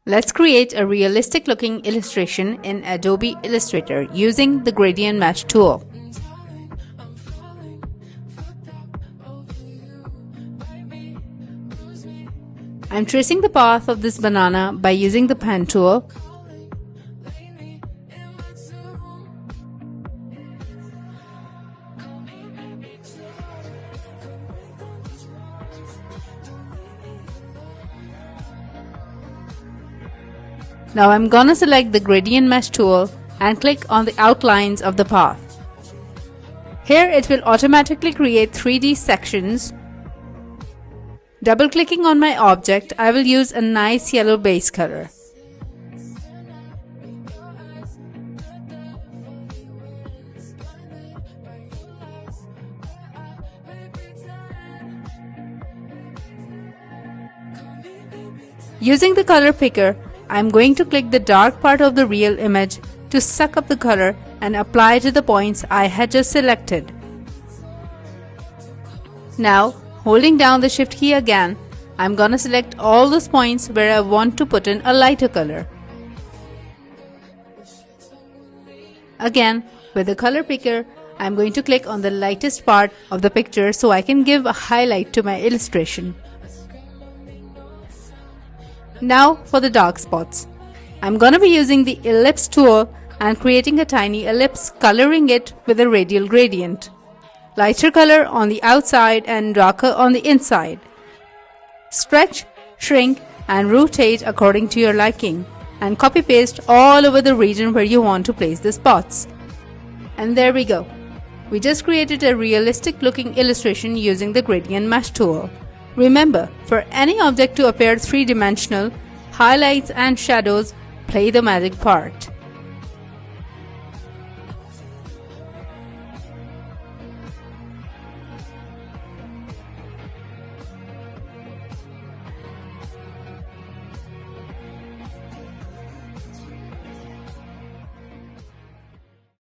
Let's create a realistic looking illustration in Adobe Illustrator using the gradient match tool. I'm tracing the path of this banana by using the pen tool. Now I'm gonna select the gradient mesh tool and click on the outlines of the path. Here it will automatically create 3D sections. Double-clicking on my object, I will use a nice yellow base color. Using the color picker, I am going to click the dark part of the real image to suck up the color and apply to the points I had just selected. Now, holding down the Shift key again, I'm gonna select all those points where I want to put in a lighter color. Again, with the color picker, I'm going to click on the lightest part of the picture so I can give a highlight to my illustration. Now for the dark spots. I'm gonna be using the ellipse tool and creating a tiny ellipse, coloring it with a radial gradient. Lighter color on the outside and darker on the inside. Stretch, shrink and rotate according to your liking and copy paste all over the region where you want to place the spots. And there we go. We just created a realistic looking illustration using the gradient mesh tool. Remember, for any object to appear three-dimensional, highlights and shadows play the magic part.